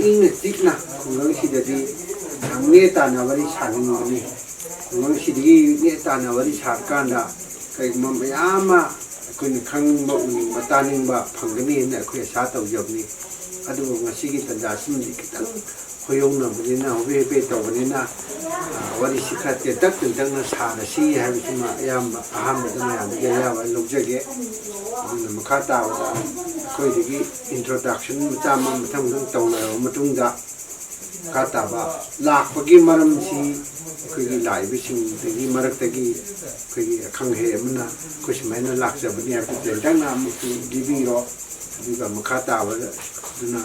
ꯏꯪꯅ ꯆꯤꯛꯅ ꯈꯨꯡꯒꯪꯁꯤꯗꯗꯤ ꯅꯦ ꯇꯥꯅ ꯋꯥꯔꯤ ꯁꯥꯅꯤꯡꯕꯅꯤ ꯈꯨꯡꯒꯪꯁꯤꯗꯒꯤ ꯅꯦ ꯇꯥꯅ ꯋꯥꯔꯤ ꯁꯥꯔꯀꯥꯟꯗ ꯀꯩꯒꯨꯝꯕ ꯃꯌꯥꯝ ꯑꯃ ꯑꯩꯈꯣꯏꯅ ꯈꯪꯅꯤꯡꯕ ꯎꯅꯤꯡꯕ ꯇꯥꯅꯤꯡꯕ ꯐꯪꯒꯅꯤꯅ ꯑꯩꯈꯣꯏ ꯑꯁꯥ ꯇꯧꯖꯕꯅꯤ ꯑꯗꯨꯕꯨ ꯉꯁꯤꯒꯤ ꯇꯥꯟꯖꯥꯁꯤꯃꯗꯤ ꯈꯤꯇꯪ ꯈꯣꯏꯌꯧꯅꯕꯅꯤꯅ ꯍꯣꯕꯦ ꯍꯣꯕꯦ ꯇꯧꯕꯅꯤꯅ ꯋꯥꯔꯤꯁꯤ ꯈꯔ ꯇꯦꯟꯇꯛ ꯇꯦꯟꯇꯛꯅ ꯁꯥꯔꯁꯤ ꯍꯥꯏꯕꯁꯤꯃ ꯑꯌꯥꯝꯕ ꯑꯍꯥꯟꯕꯗ ꯃꯌꯥꯝꯗꯒꯤ ꯑꯌꯥꯕ ꯂꯧꯖꯒꯦ ꯑꯗꯨꯅ ꯃꯈꯥ ꯇꯥꯕꯗ ꯑꯩꯈꯣꯏꯗꯒꯤ ꯏꯟꯇ꯭ꯔꯣꯗꯛꯁꯟ ꯃꯆꯥ ꯑꯃ ꯃꯊꯪ ꯃꯊꯪ ꯇꯧꯅꯔꯕ ꯃꯇꯨꯡꯗ ꯃꯈꯥ ꯇꯥꯕ ꯂꯥꯛꯄꯒꯤ ꯃꯔꯝꯁꯤ ꯑꯩꯈꯣꯏꯒꯤ ꯂꯥꯛꯏꯕꯁꯤꯡꯗꯒꯤ ꯃꯔꯛꯇꯒꯤ ꯑꯩꯈꯣꯏꯒꯤ ꯑꯈꯪ ꯑꯍꯩ ꯑꯃꯅ ꯑꯩꯈꯣꯏ ꯁꯨꯃꯥꯏꯅ ꯂꯥꯛꯆꯕꯅꯤ ꯍꯥꯏꯕꯗꯨ ꯇꯦꯟꯇꯛꯅ ꯑꯃꯨꯛꯁꯨ ꯂꯤꯕꯤꯔꯣ ꯑꯗꯨꯒ ꯃꯈꯥ ꯇꯥꯕꯗꯨꯅ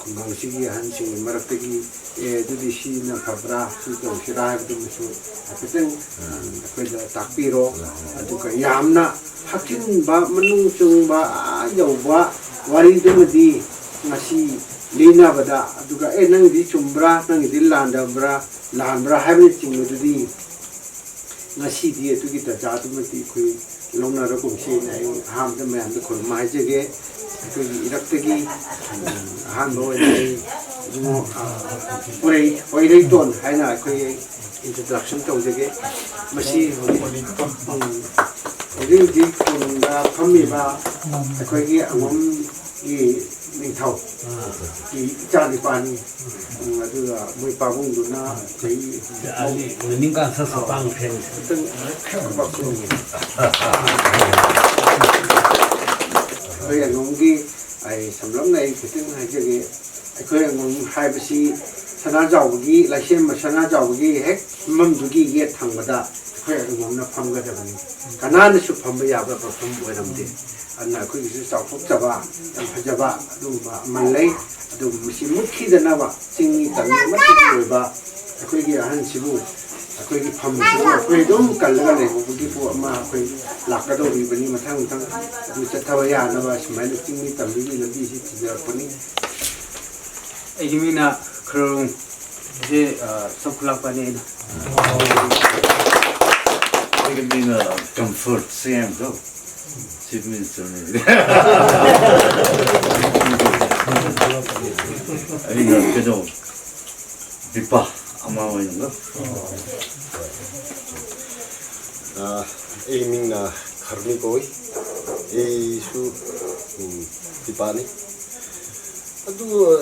ꯈꯨꯡꯒꯪꯁꯤꯒꯤ ꯑꯍꯟꯁꯤꯡꯒꯤ ꯃꯔꯛꯇꯒꯤ ꯑꯗꯨꯗꯤ ꯁꯤꯅ ꯐꯕ꯭ꯔꯥ ꯁꯤ ꯇꯧꯁꯤꯔꯥ ꯍꯥꯏꯕꯗꯨꯃꯁꯨ ꯍꯥꯏꯐꯦꯠꯇꯪ ꯑꯩꯈꯣꯏꯗ ꯇꯥꯛꯄꯤꯔꯣ ꯑꯗꯨꯒ ꯌꯥꯝꯅ ꯍꯛꯆꯤꯟꯕ ꯃꯅꯨꯡ ꯆꯪꯕ ꯌꯧꯕ ꯋꯥꯔꯤꯗꯨꯃꯗꯤ ꯉꯁꯤ ꯂꯤꯅꯕꯗ ꯑꯗꯨꯒ ꯅꯪꯒꯤꯗꯤ ꯆꯨꯝꯕ꯭ꯔꯥ ꯅꯪꯒꯤꯗꯤ ꯂꯥꯟꯕ꯭ꯔꯥ ꯍꯥꯏꯕꯅꯆꯤꯡꯕꯗꯨꯗꯤ ꯉꯁꯤꯗꯤ ꯑꯗꯨꯒꯤ ꯇꯥꯟꯖꯥꯗꯨꯃꯗꯤ ꯑꯩꯈꯣই ꯂꯧꯅꯔꯒꯨꯝꯁꯤꯅ ꯑꯩ ꯑꯍꯥꯟꯕꯗ ꯃꯌꯥꯝꯗ ꯈꯨꯔꯨꯝꯕ ꯍꯥꯏꯖꯒꯦ ꯑꯩꯈꯣꯏꯒꯤ ꯏꯔꯛꯇꯒꯤ ꯑꯍꯥꯟꯕ ꯑꯣꯏꯅ ꯑꯩ ꯑꯣꯏꯔꯩꯇꯣꯟ ꯍꯥꯏꯅ ꯑꯩꯈꯣꯏ ꯏꯟꯇ꯭ꯔꯣꯗꯛꯁꯟ ꯇꯧꯖꯒꯦ ꯃꯁꯤ ꯍꯧꯖꯤꯛ ꯍꯧꯖꯤꯛ ꯈꯨꯟꯗ ꯐꯝꯃꯤꯕ ꯑꯩꯈꯣꯏꯒꯤ ꯑꯉꯣꯝꯒꯤ ꯅꯤꯡꯊꯧꯒꯤ ꯏꯆꯥꯅꯤꯄꯥꯅꯤ ꯑꯗꯨꯒ ꯃꯣꯏ ꯄꯥꯕꯨꯡꯗꯨꯅ ꯆꯍꯤ ꯑꯩꯈꯣꯏ ꯑꯉꯣꯝꯒꯤ ꯑꯩ ꯁꯝꯂꯞꯅ ꯑꯩ ꯈꯤꯇꯪ ꯍꯥꯏꯖꯒꯦ ꯑꯩꯈꯣꯏ ꯑꯉꯣꯝ ꯍꯥꯏꯕꯁꯤ ꯁꯅꯥꯖꯥꯎꯕꯒꯤ ꯂꯥꯏꯁꯦꯟꯕ ꯁꯅꯥꯖꯥꯎꯕꯒꯤ ꯍꯦꯛ ꯃꯝꯗꯨꯒꯤ ꯌꯦꯠ ꯊꯪꯕꯗ ꯑꯩꯈꯣꯏ ꯑꯉꯣꯝꯅ ꯐꯝꯒꯗꯕꯅꯤ ꯀꯅꯥꯅꯁꯨ ꯐꯝꯕ ꯌꯥꯕ ꯃꯐꯝ ꯑꯣꯏꯔꯝꯗꯦ ꯑꯗꯨꯅ ꯑꯩꯈꯣꯏꯒꯤꯁꯨ ꯆꯥꯎꯊꯣꯛꯆꯕ ꯌꯥꯝ ꯐꯖꯕ ꯑꯗꯨꯒꯨꯝꯕ ꯑꯃ ꯂꯩ ꯑꯗꯨꯕꯨ ꯃꯁꯤ ꯃꯨꯠꯈꯤꯗꯅꯕ ꯆꯤꯡꯒꯤ ꯇꯝꯒꯤ ꯑꯃꯠꯇꯒꯤ ꯑꯣꯏꯕ ꯑꯩꯈꯣꯏꯒꯤ ꯑꯍꯟꯁꯤꯕꯨ ꯑꯩꯈꯣꯏꯒꯤ ꯐꯝꯁꯤꯕꯨ ꯑꯩꯈꯣꯏ ꯑꯗꯨꯝ ꯀꯜꯂꯒ ꯂꯩꯍꯧꯕꯒꯤ ꯄꯣꯠ ꯑꯃ ꯑꯩꯈꯣꯏ ꯂꯥꯛꯀꯗꯧꯔꯤꯕꯅꯤ ꯃꯊꯪ ꯃꯊꯪ ꯑꯗꯨ ꯆꯠꯊꯕ ꯌꯥꯅꯕ ꯁꯨꯃꯥꯏꯅ ꯆꯤꯡꯒꯤ ꯇꯝꯒꯤ ꯂꯝꯕꯤꯁꯤ ꯊꯤꯖꯔꯛꯄꯅꯤ ꯑꯩꯒꯤ ꯃꯤꯅ ꯈꯔꯨꯡꯁꯦ ꯆꯥꯎꯈꯠꯂꯛꯄꯅꯤꯅ ꯑꯩꯒꯤ ꯃꯤꯅ comfort ꯁꯦꯝꯗꯣ Chief Minister ni. Ini nggak kena pipa ama ini nggak. Ini mina karni koi, isu pipa ni. Aduh,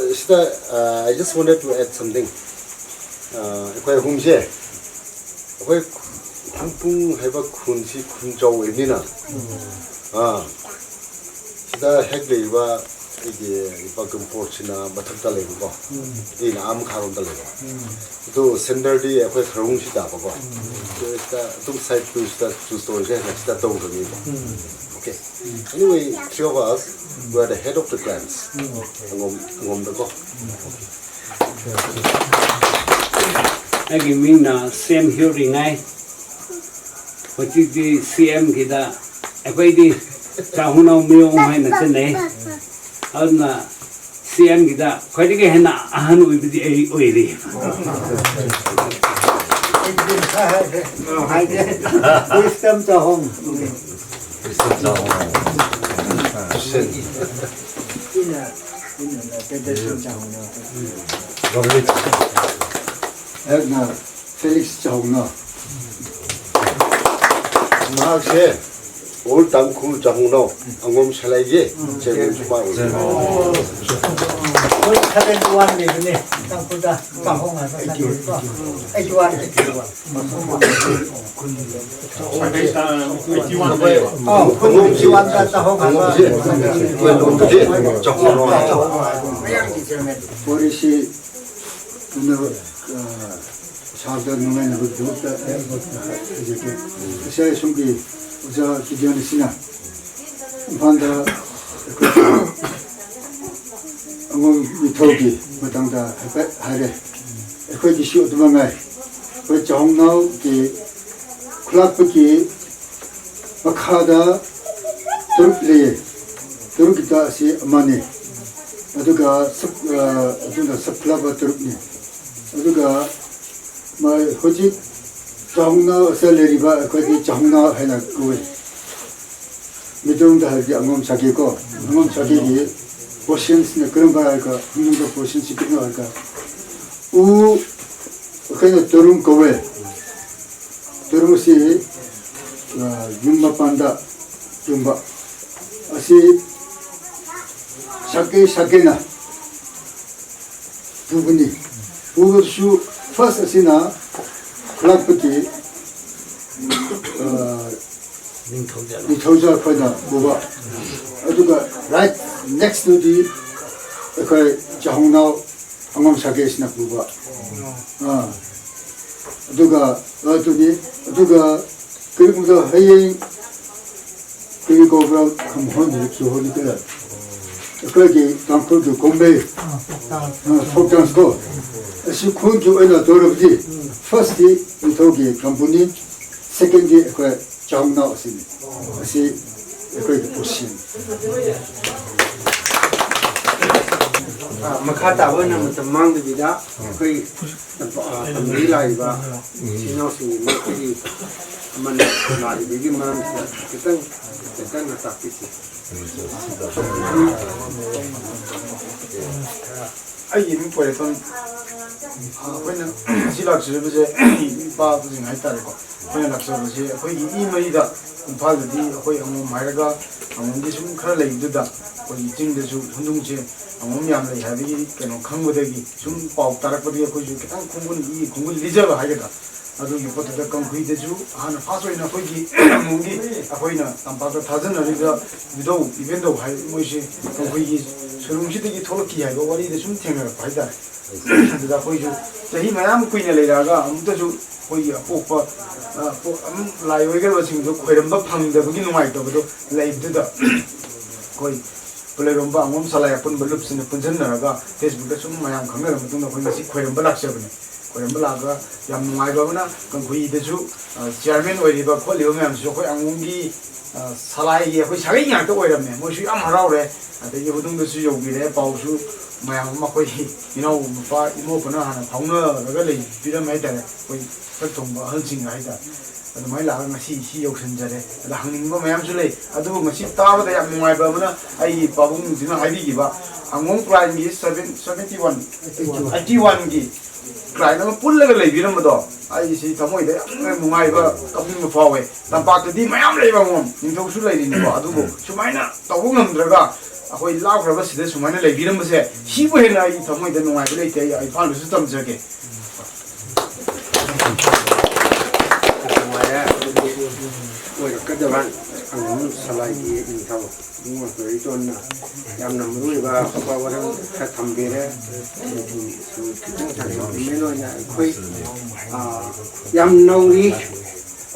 I just wanted to add something. Aku hum je, aku tangpung heba kunci kunjau ini na. Kita hekle iba iba gempor cina batak dalai iba, ini am karun dalai iba. Itu sender di aku kerung sih dah apa? Kita tu side tu story je, kita tahu lagi iba. Okay. Anyway, three of us were the head of the clans. Ngom dako. Agi mina same hearing ai. Pati di CM kita, aku ini cahuna umiyong hai na cene. Adna CM kita, kau ini kan hena ahan uibdi ai uiri. Hai je, wisdom cahong. Wisdom cahong. Na Felix cahong na. Maksudnya, old tangkul cahong no, angom selai je, cewek cuma ul. Oi, kalian tuan ni ni, tangkul dah cahong apa sahaja. Tuan. Oh, tuan dah cahong apa? Cahong no. Polisi untuk 사업들 농해는 그 좋다 이렇게 saya sungguh usaha tujuan di sini pada angom mitogi matangda hari aku di situ mana aku jangnau di kelab pergi makada turki kita si amani aduga sekelab turki aduga मैं खुद चाहूँगा ऐसा ले रही बात कोई चाहूँगा है ना कोई मित्रों तो है कि अंगम सके की 포션스는 그런 거 할까 이놈도 포션스 필요 할까 우 그냥 드럼 거에 드럼시 줌바 판다 줌바 아시 샤케나 부분이 부분수 퍼스트나 클럽부터 이 조절 거다 뭐가 어두가 right next to the 그 자홍나우 방금 샤케스나 뭐가 어두가 어두니 어두가 그리고서 해외 그리고 그 감혼이 조혼이들 그렇게 강풀도 공배 속장스고 시군주 에나 돌아오지 first 이토기 컴퍼니 second 그 자홍나우스니 다시 그렇게 보시면 makha tawa na matamang de bida koi tamri lai ba sino sing ma ki man na de bi man kitang na takti ai yin po le ton when sila chhe be je ba bu jing hai ta ko when la chhe be je koi i mai da phal di koi am mai ga am di sum khara lai du da koi jing de su hundung je am yam lai ha bi ke no khang bo de gi sum pau tarak pa di koi ju kitang khungul li ja ba ha ga adu yu pot da kang khui de ju han fa so ina koi gi mung gi koi na am pa da thajan na ri ga video event do hai mo shi kang koi gi surum shi de gi thol ki ha go wari de sum theng ra pai da adu koi ju jahi mayam koi na le ra ga am ta ju koi gi pok pa am lai wei ga lo sing do khoiram ba phang da gi numai to do lai du da koi playroom ba ngom salai pun balup sin punjan na ga facebook da sum mayam khang ra mutung da koi na si khoiram ba lak se bane khoiram ba la ga yam numai ba na kang khui de ju chairman oi ri ba khol yo mayam su koi angum gi salai ge koi sagai nya to oi ram ne mo su am harau re ade ye mutung da su yo gi re pau su mayam ma koi pa imo pa na hana phang na ga le bi ra mai da koi sak thong ba han sing ai da mai la ngasi si yo san jare da hangning ba mayam su le adu ngasi ta ba da yam numai ba na ai pa bung dina ai bi gi ba angom prime gi 71 81 gi prime na pul la le bi ram do ai si thamoi da numai ba kaping ma fawe tam pa ta di mayam le ba ngom ning thau su le ni ba adu go sumaina tawung ngam dra ga akoi lau khra ba sida sumaina le bi ram ba se si bo he na ai thamoi da numai ba le te ai fa lu su tam ja ke oi ka da ban ang salai di in thaw ding ma ri ton na yam na mu ba ba wa ram kha tham be re su kitang thang me no na khoi yam no ri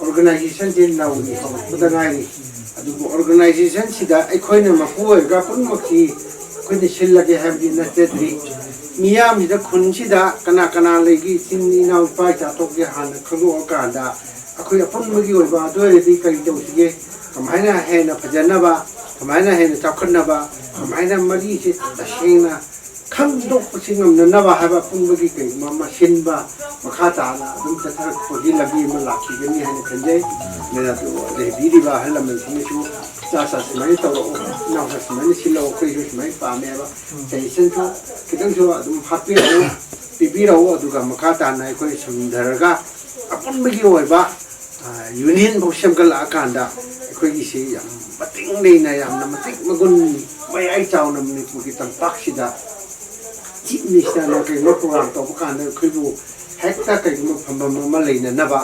organization din no ri ko da ngai ri adu organization sida ai khoi na ma ko ga pun ma ki khoi de sil la ge have din na te ri miyam ni da khun sida kana le gi tin ni na pa ta to ge han khlo ka da akhoi apun ma gi oi ba do re di kai to sige kamaina he na phajana ba kamaina he na chakhan na ba kamaina mari se tashena kham dok singam na ba ha ba pun ba gi kai ma shin ba makha ta na dum ta thar ko gi labi ma la ki ni ha na kanje ne na to le bi di ba hala ma si chu sa mai to ro na sa mai si lo ko ju mai pa me ba sai sen to kidang jo dum happy ro bi bi ro du ga makha ta na ko sum dar ga apun ba gi oi ba union bo sem ga la kan da ko gi si yam pating nei na yam na matik magun mai ai chau na ni ku ki tam pak si da chi ni sta na ke no program to ko kan da khu bu hekta ke mo pham ma le na na ba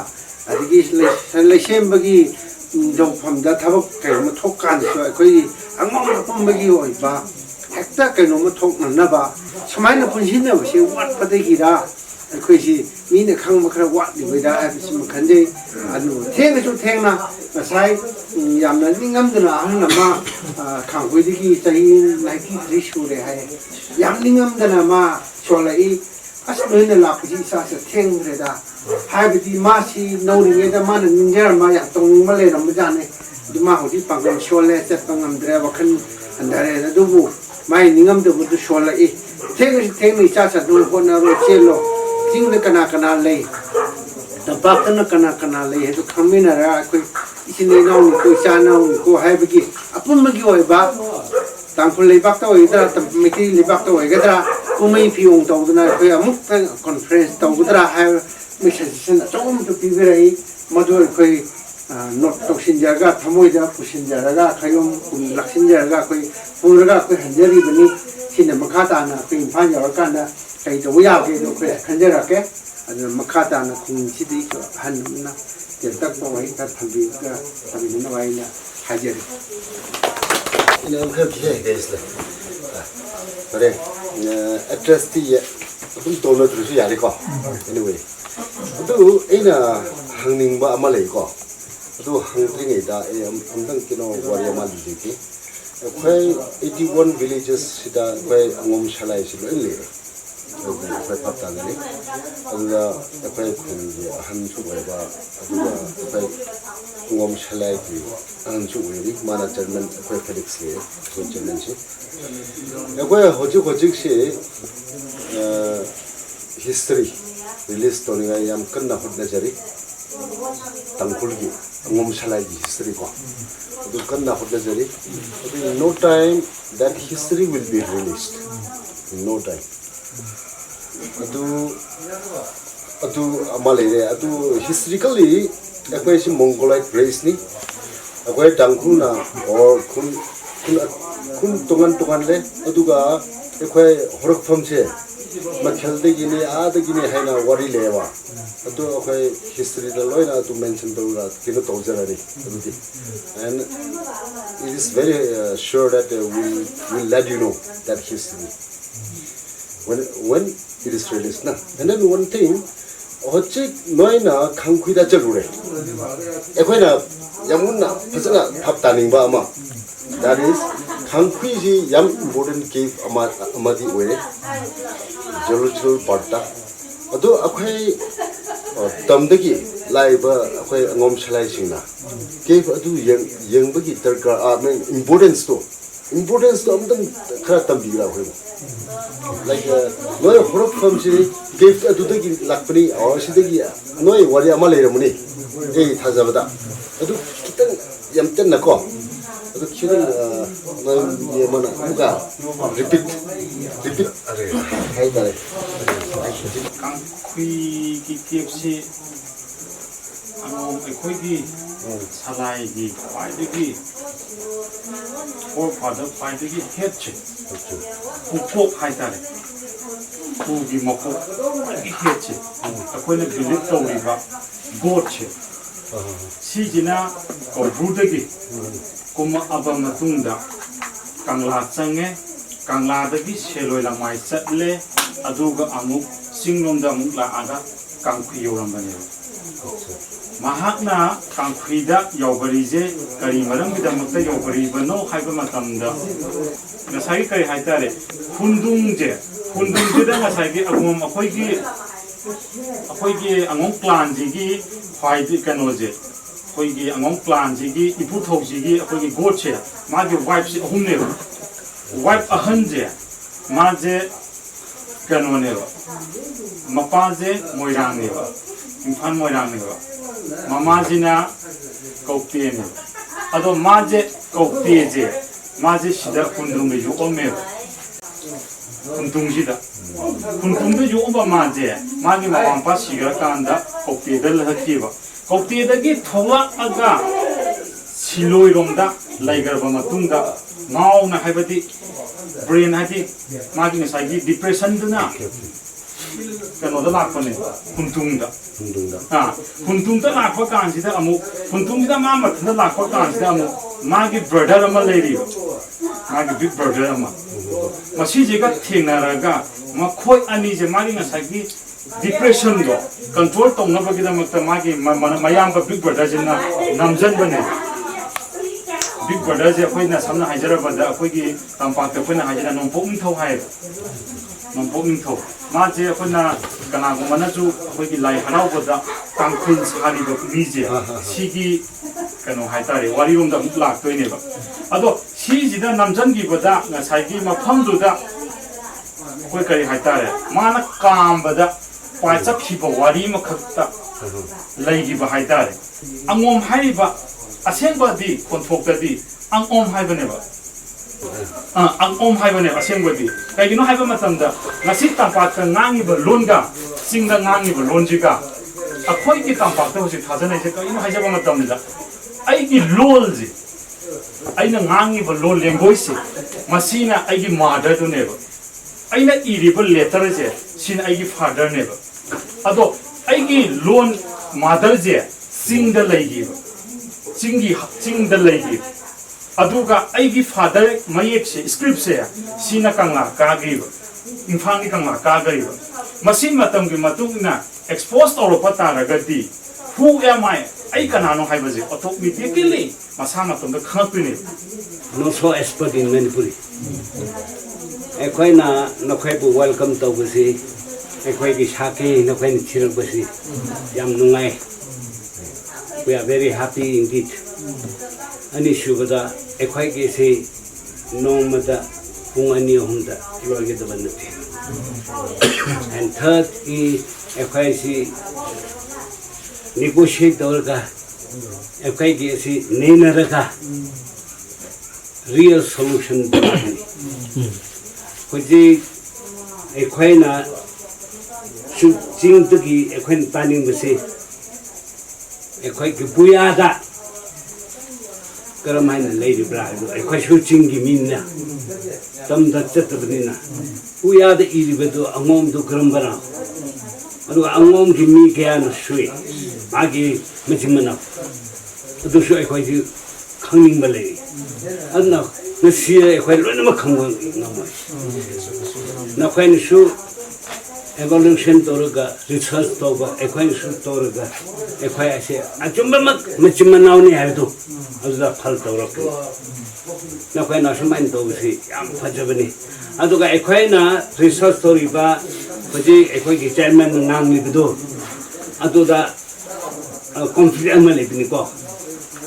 adigi le sem ba gi dong pham da thab ke mo thok kan so ko gi angom pum ba gi oi ba hekta ke no mo thok na ba samai na pun sin na ba si wat pa de gi da ko si mi ne khang ma khra wat ni ba da a si ma khan de anu theng chu theng na sai yam na ningam da na han na ma khang ko di gi chai 93 shu re hai yam ningam da na ma so la I as no na la pi sa sa theng re da hai bi di ma si no ri ne da ma na ning ja ma ya tong ma le na ma ja ne di ma ho di pang ga so le se pang am dre wa khan an da re na du bu mai ningam da bu du so la I theng ni cha sa du ko na ro che lo ting na kana le ta ba kana le he to khamin ra ko isin nei na ko cha na ko hai bi apun ma gi oi ba tangkul lebak to idra miti lebak to igadra umai piung to duna ko amuk conference to udra ha mission chom to piberai madu ko not to sinjaga thamoi da pusinjaraga khayom laksinjaraga ko puraga ko hanjari bani sina makata na pin phan yaw kan da kai to ya ke to ko khanjara ke makata na khung sidi ko han na ke tak bo wai ta thambi ka thambi na wai na hajari ina ka ke guys la bare address ti ya tum to na tru ya ri ko anyway adu ina hangning ba amalai ko adu hangring ai da amdang kino wari amal di ki khoi 81 villages sida khoi angom shalai si lo le khoi patang ni adu khoi khun ji han chu ba adu khoi ngom shalai ki an chu ri mana chairman khoi felix le so chairman si khoi hoji si history release to ni yam kan na hudna jari tangkul gi ngom shalai gi history ko adu kan na hudna jari in no time that history will be released in no time adu amale re adu historically akwai si mongolite race ni akwai tangkuna or kun tongan le aduga akwai horok phomche makhelde gini ada gini haina wari lewa adu akwai history da loina to mention dora kino tawjarani adudi and it is very sure that we will let you know that history when it is released na and then one thing hoche noina khangkhuida jalure ekhoina yamunna phasana phaptaning ba ama that is khangkhui ji yam important cave amadi oire geological parta adu akhoi tamdagi laiba akhoi ngom shalai singna cave adu yengbagi darkar importance to amdang khara tambigra hoi like no horok famsi cave adu dagi lakpani or sidagi noi wari ama leiramuni ei thajabada adu kitang yamten nako adu kitang ye mana muka repeat hai tare kangkhui ki kepsi angom ekhoi gi salai gi paidagi or father paidagi ketche kupok hai tare ku gi mako gi ketche akhoi na visit tawri ba goche sijina ko brudagi kuma abam matungda kangla change kangla dagi seloi lamai chatle aduga amuk singlomda amuk la aga kangkhui yorambane mahakna kangkhuida yobarize kari maram bidamakta yobari bano haiba matamda ngasai kai haitare hundungje da ngasai gi agum akhoi gi angong plan ji gi phai di kanoje khoi gi angong plan ji gi ipu thok ji gi akhoi gi goche ma gi wife si ahum ne wife ahanje ma je kanone mapa je moirang ne infan moirang ne mama jina kokte ne ado ma je kokte je ma je sida kundung ju ome kundung jida kundung ju oba ma je ma gi ma pampa siga kanda kokte dal hakiba kokte da gi thola aga siloi romda laigar ba matungda ngau na haibati brain hati ma gi ngai gi depression duna kano da lakpane kuntung da lakpa kansida amu kuntung da ma mathna lakpa kansida amu ma gi brother ama lady ma gi big brother ama masi je ga thenaraga ma khoi ani je ma gi ngai depression do control tong na bagida makta ma gi mayam ba big brother je na namjan bane big brother je khoi na samna hajara bada khoi gi tampak te khoi na hajara nongpok ni thau hai nongpok ni thau ma je khoi na kana ko mana ju khoi gi lai harau bada kangkhin sari do mi je sigi kano haitare wari rom da lak toi ne ba ado si ji da namjan gi bada na sai gi ma pham du da khoi kai haitare mana kam bada pa chap hi ba wari ma khakta lai gi ba haitare angom hai ba aseng ba di konthok da di angom hai ba ne ba ang hai bane asem godi kai gino hai ba matam da ngasi tampak ka ngangi ba lon ga sing da ngangi ba lon ji ka akhoi ki tampak ta hosi thajana je ka ino hai ja ba matam da ai ki lol ji ai na ngangi ba lol lengoi se masina ai gi mother tu ne ba ai na iri ba letter je sin ai gi father ne ba ado ai gi lon mother je sing da lai gi ba sing da lai gi aduga aigi father mayek se script se sina kanga kagriba infang ni kanga kagriba masin matam gi matungna exposed or pata ragati who am I kanano haibaje automatically masa matam da khapini no so expert in Manipuri ekhoina nokhai bu welcome to busi ekhoi gi sake nokhai ni chirang busi yam nungai we are very happy indeed ani shubada ekhoi gi se nomada pung ani hunda loge da banati and third is ekhoi si negotiate dorga ekhoi gi si nenaraka real solution kuji ekhoi na ching tagi ekhoi taning base ekhoi gi buyada karamana lady bride ekhoi shooting gi minna tam da chatbnina buyada iribedo angom do karambara adu angom gi mi kya na shui magi machimana adu shui ekhoi gi khangning bale adna nasi ekhoi lona khangwa ngamai na khoi ni shu evolution toruga research toba ekhoi shu toruga ekhoi ase achumba machimana ni haidu aduda phal torok na khoi na shumain tobusi yam phajabani aduga ekhoi na research toriba khoji ekhoi gi chairman nang ni bidu aduda conflict amale bini ko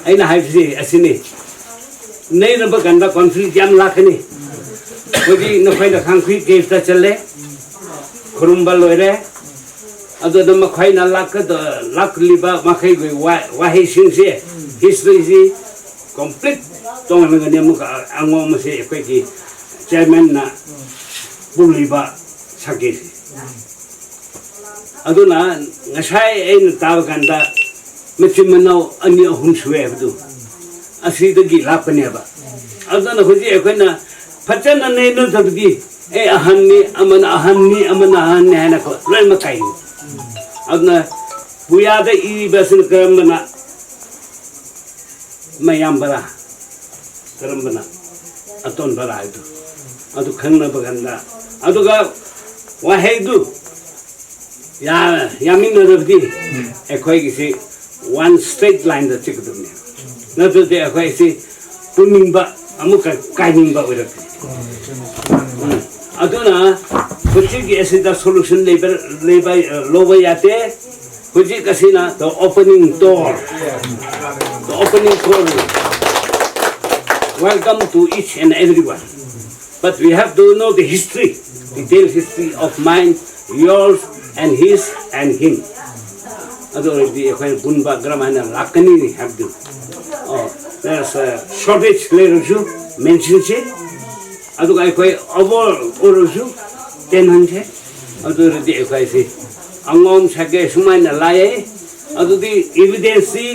aina haibsi asini nei na baganda conflict jam lakhani khoji na khoi na khangkhui ke ta chale khurumba loire ado na makhai na lak liba makhai goi wahi singse history si complete tong na ngani mu angom se ekhoi ki chairman na buliba sake ado na ngasai ein taw ganda machimano ani ahum suwe bdu asidagi lapane ba ado na khoji ekhoi na phachana nei no sabgi e ahanni amana ahanni hana ko loi makai adna buyada I basin karambana mayam bara karambana aton bara adu khangna baganda aduga wahaidu yamin rabdi ekhoi gi se one straight line da chikdumne na to de ekhoi se punimba amuka kainimba urak aduna kuchi ki asida solution labor loba yate kuchi kasina the opening door welcome to each and everyone but we have to know the history detailed history of mine yours and his and him adore the ekhoi bunba gramana lakani have to there's a shortage later mention it aduga ekhoi over oroju tenhanche adure di ekhoi si angom sage sumaina laye adudi evidence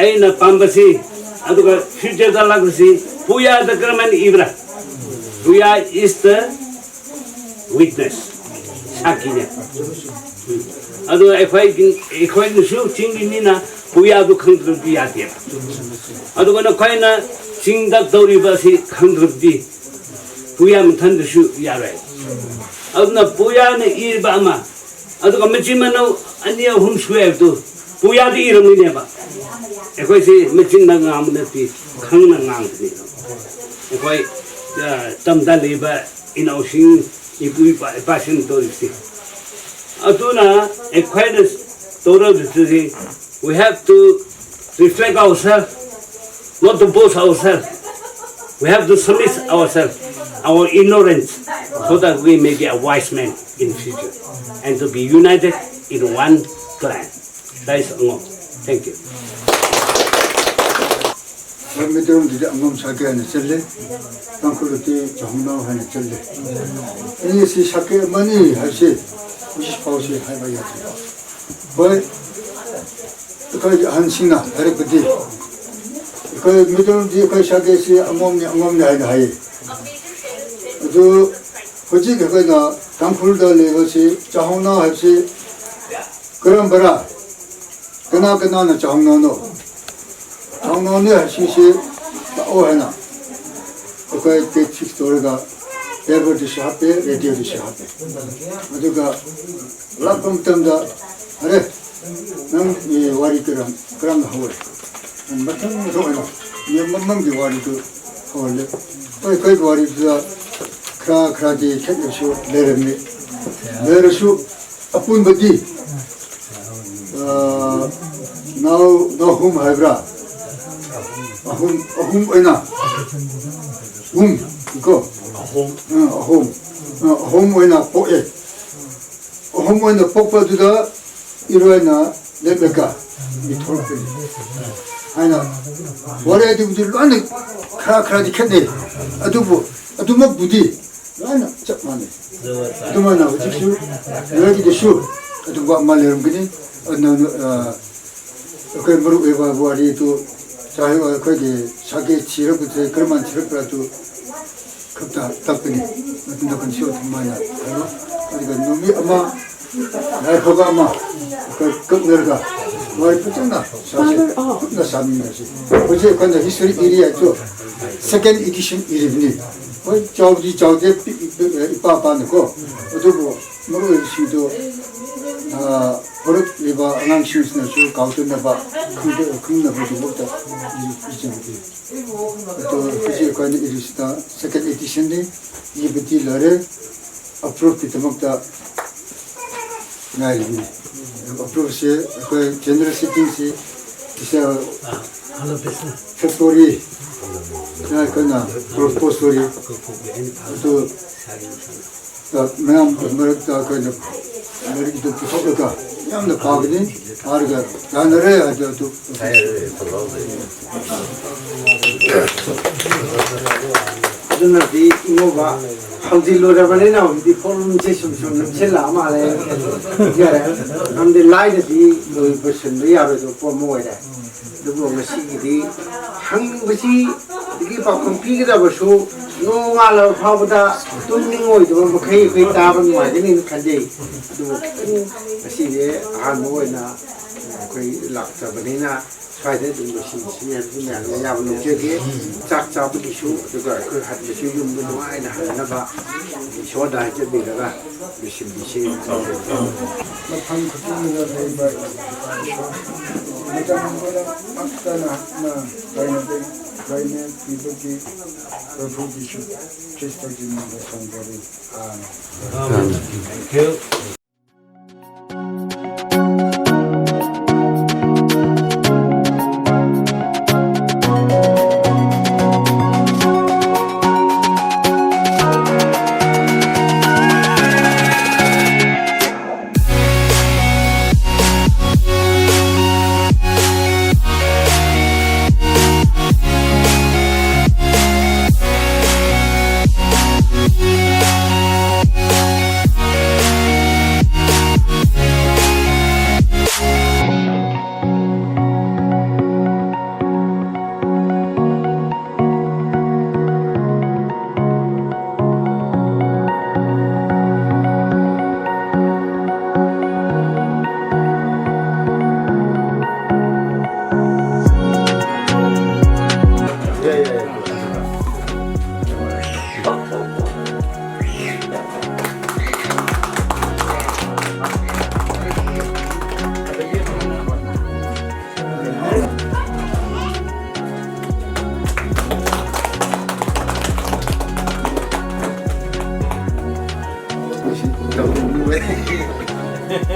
aina pambasi aduga future da lagsi puya da kraman ibra puya is the witness sakine adu ekhoi nusu chingi nina puya du khangdru di ate aduga na khoina chingda dori basi khangdru di puya mthan shu yarai adna puya ne irba ma aduga machimano ania hum shwe tu puya di irmi ne ba ekhoi si machin na ngam na ti khang na ngang ni ekhoi tamda leba inausing ipui passion to si aduna ekhoi na toro de we have to reflect ourselves not to boast ourselves we have to submit ourselves our ignorance so that we may be a wise man in future and to be united in one clan. That is all. Thank you. 미드롬들이 안검 사게 하는 젤레 땅굴로티 정나우 하는 젤레 이것이 사게 많이 할시 무시 파우시 해봐야지 뭐 그 한신나 다르거든 그 미드롬들이 그 사게시 안검이 하는 하이 그 거기 그거나 땅굴들 이것이 정나우 할시 그런 거라 그나는 정나우노 장난이 하시시 오해나 그거에 대치 돌가 대버도 시합에 레디오도 시합에 어디가 락금 뜸다 그래 난 와리 그런 하고 맞는 소리나 몇만만 와리도 하올래 거기 와리도 크라크라지 캐셔 내려수 아픈 버디 now home 하브라 ahum ena 이거 ahum ena 포에 ahum ena 폭파두다 이러나 내가 이 톨페 아나 월에도 부들 안에 크라크라디 캔데 아두뭐 부디 아나 잡만해 아두만나 어디슈 여기도 슈 아두가 말려면 그니 그 머루 에바 와리도 자기가 거기 자기 지력부터 그런만 지력이라도 급다 답변이 어떤 건 쉬워 정말이야. 그러니까 놈이 아마 나이가 아마 그 끝내가 머리 붙였나 사실 나 삼인이지. 어제 근데 히스토리 일이었죠. 세컨드 에디션 이름이 뭐 저기 이빠빠는거 어쩌고 머루 시도 버릇 리바 안앙시스는 수 가우트나바 큰나바도 못다 이제는 또 그지 관이 이르시다 세컨드 에디션이 이부디 러레 어프로치 때문다 나이니 어프로치 그 제너러시티시 이사 스토리 그나 프로포스토리 또 매am 머르다 그 머리도 부서가 양도 가거든 아르가 나늘에 아주 아주나디 이모가 하우질로라바네나 우리 폼 제심좀 첼라마래 그래 남들 라이드디 로이 버슨도 야로도 포모에다 누구 머시기 항것이 이게 바꿈 피기다버수 노가로 파보다 뚱닝오이도 뭐 거의 따본 말이니 간제 또 머시게 아노에나 거의 락자버니나 사이드 좀 머시시야 그냥 야불로 저기 짝짝부기슈 그거 그 하듯이 좀 좋아하나 하나봐 쇼다 저기다가 미신 한 그쪽으로 내가 일단 뭐라 아까나 가이네 이렇게 보기쇼 제스터지는 거 상대로 Thank you.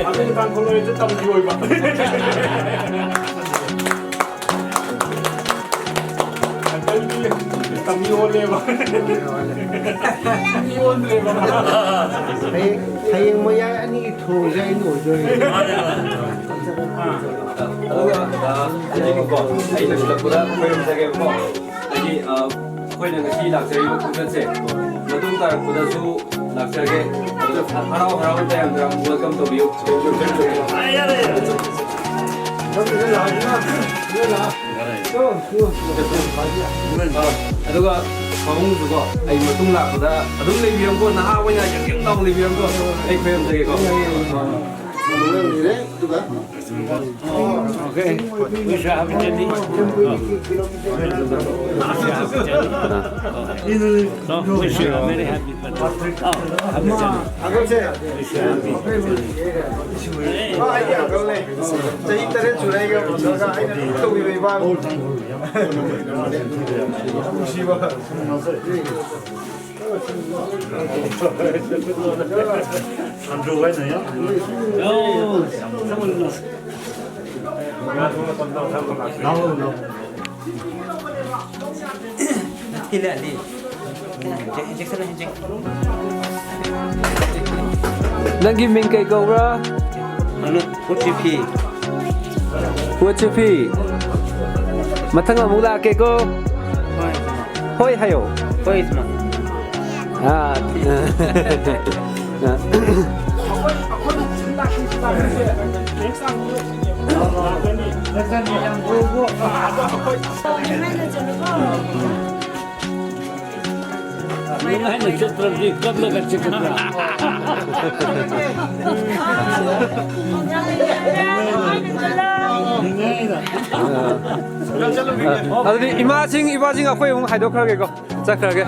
아메리칸 콜로이드 땀 비워 이봐. 땀 비워래 봐. 비워래 봐. hay hay mà ya anh đi thổi ra anh nổi rồi ꯑꯗꯨꯒ ꯑꯩ ꯂꯣꯏꯁꯤꯜꯂꯛꯄꯗ ꯈꯣꯏꯔꯝꯖꯒꯦꯕꯀꯣ ꯍꯥꯏꯗꯤ ꯑꯩꯈꯣꯏꯅ ꯉꯁꯤ ꯂꯥꯛꯆꯔꯤꯕ ꯈꯣꯡꯆꯠꯁꯦ ꯃꯇꯨꯡ ꯇꯥꯔꯛꯄꯗꯁꯨ ꯂꯥꯛꯆꯒꯦ ꯑꯗꯨ ꯍꯔꯥꯎ ꯍꯔꯥꯎ ꯇꯌꯥꯝꯅ ꯋꯦꯜꯀꯝ ꯇꯧꯕꯤꯌꯨ ꯑꯗꯨꯒ ꯃꯕꯨꯡꯁꯨꯀꯣ ꯑꯩ ꯃꯇꯨꯡ ꯂꯥꯛꯄꯗ ꯑꯗꯨꯝ ꯂꯩꯕꯤꯔꯝꯀꯣ ꯅꯍꯥ ꯑꯣꯏꯅ ꯌꯥꯝ ꯌꯥꯝ ꯂꯥꯎꯅ ꯂꯩꯕꯤꯔꯝꯀꯣ ꯑꯩ ꯈꯣꯏꯔꯝꯖꯒꯦꯀꯣ Okay, we shall have a journey. No, we should have very happy birthday. Oh, have a journey. We should have happy 안 들어가있나요? No, someone knows. Nang giming kay Cobra? Ano? OTP. WhatsApp. Matang among laki ko. Hoy hayo. Hoy, isma. Ah. Lumayan na siya traffic. Kab na kasi ka na. 아들이 이마징 앞에 용 하이도 크게 거. 자 크게.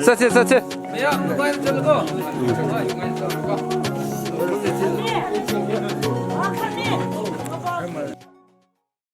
서치. 야, 모바일 들고.